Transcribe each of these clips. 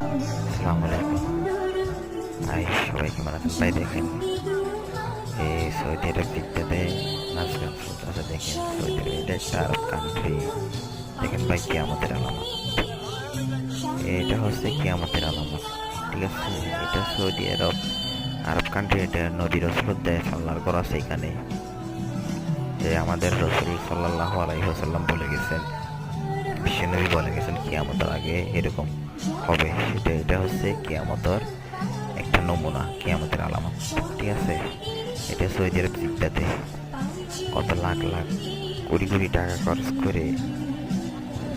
আসসালামু আলাইকুম। ভাই সবাই কেমন আছেন? ভাই দেখেন, এই সৌদি আরব দিকটাতে নাচ গান চলতেছে। দেখেন সৌদি আরব এটা একটা আরব কান্ট্রি। দেখেন ভাই কিয়ামতের আলামত, এটা হচ্ছে কিয়ামতের আলামত। ঠিক আছে, এটা সৌদি আরব আরব কান্ট্রি। এটা নবী রসুলুল্লাহ সাল্লাল্লাহু করা আছে এখানে। যে আমাদের রসুল সাল্লাল্লাহু আলাইহি ওয়াসাল্লাম বলে গেছেন, বিশ্বনবী বলে গেছেন কিয়ামতের আগে এরকম হবে। এটা হচ্ছে কিয়ামতের একটা নমুনা, কিয়ামতের আলামত। ঠিক আছে, এটা সৌদি আরব জিদ্দাতে কত লাখ লাখ কোটি কোটি টাকা খরচ করে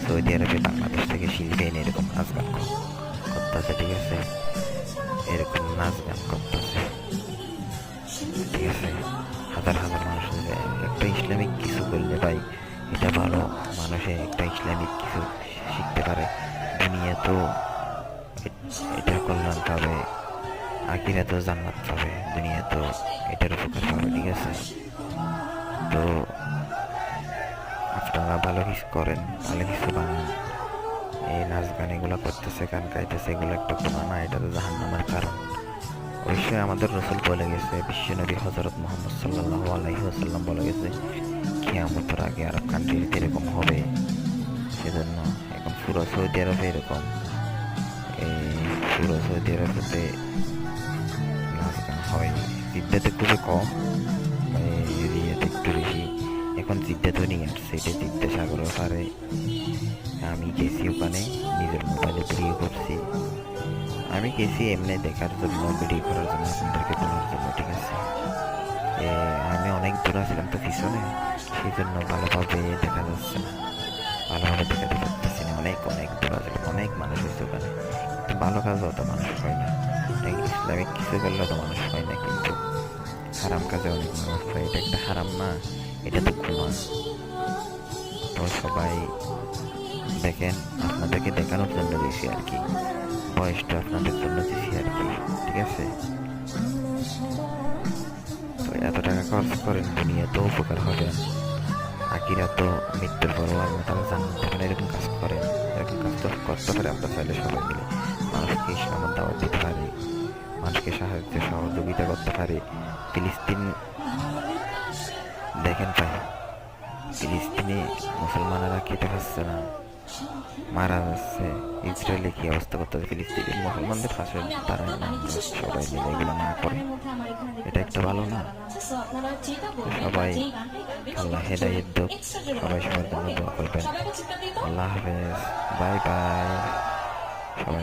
সৌদি আরবে বাংলাদেশ থেকে শিল্পী এনে এরকম নাচ গান করতেছে। ঠিক আছে, এরকম নাচ গান করতেছে। ঠিক আছে, হাজার হাজার মানুষ একটা ইসলামিক কিছু করলে ভাই এটা ভালো। মানুষে একটা ইসলামিক কিছু শিখতে পারে, দুনিয়া তো এটা কল্যাণ পাবে, আখিরা তো জান্নাত পাবে, দুনিয়া তো এটার উপকার পাবে। ঠিক আছে, তো আপনারা ভালো কিছু করেন, ভালো কিছু বানান। এই নাচ গান এগুলো করতেছে, গান গাইতেছে, এগুলো একটা গুনাহ না, এটা তো জাহান্নামের কারণ। অবশ্যই আমাদের রসুল বলে গেছে, বিশ্বনবী হযরত মুহাম্মদ সাল্লাল্লাহু আলাইহি ওয়াসাল্লাম বলে গেছে কিয়ামতের আগে আরব কান্ট্রিতে এরকম হবে। সেজন্য এখন পুরো সৌদি আরবে এরকম, এই পুরো সৌদি আরবেতে নাচ গান হয়। জিদ্দাতে খুবই কম, এরিয়াতে একটু বেশি। এখন জিদ্দাতে নিয়ে আসছে, এটা জিদ্দা সাগরের পারে। আমি গেছি ওখানে, নিজের মোবাইলে ভিডিও করছি। আমি গেছি এমনি দেখার জন্য, ভিডিও করার জন্য, আপনাদেরকে বলার জন্য। ঠিক আছে, আমি অনেক দূর আসলাম তো পিছনে, সেই জন্য ভালোভাবে দেখা যাচ্ছে না, ভালোভাবে দেখাতে পারতেছি না। অনেক অনেক দূর আসলাম, অনেক মানুষ হয়েছে ওখানে, কিন্তু ভালো কাজ অত মানুষ হয় না। ইসলামিক কিছু করলে তো মানুষ হয় না, কিন্তু হারাম কাজে অনেক মানুষ হয়। এটা একটা হারাম না, এটা তো গুনাহ। তো সবাই দেখেন, আপনাদেরকে দেখানোর জন্য দিয়েছি আর কি, বয়সটা আপনাদের জন্য দিয়েছি আর কি। ঠিক আছে, তো এত টাকা খরচ করেন, দুনিয়া তো উপকার হবে, আখিরা তো মৃত্যুর পর আল্লাহ তাআলা জান্নাত দেবেন। এরকম কাজ করেন, এরকম কাজ তো করতে পারে। আমরা চাইলে সবাই মিলে মানুষকে ইসলামের দাওয়াত দিতে পারি, মানুষকে সাহায্য সহযোগিতা করতে পারি। ফিলিস্তিন দেখেন ভাই, ফিলিস্তিনে মুসলমানেরা খেতে পাচ্ছে না, মারা যাচ্ছে। ইসরায়েলে কি অবস্থা করতেছে, ফিলিস্তিনের মুসলমানদের পাশে দাঁড়ায় না। সবাই মিলে এগুলো না করে, এটা একটা ভালো না। সবাই আল্লাহ হেদায়েত দিক, সবাই সবার জন্য দোয়া করবেন। আল্লাহ হাফেজ, বাই বাই, সবাই ভালো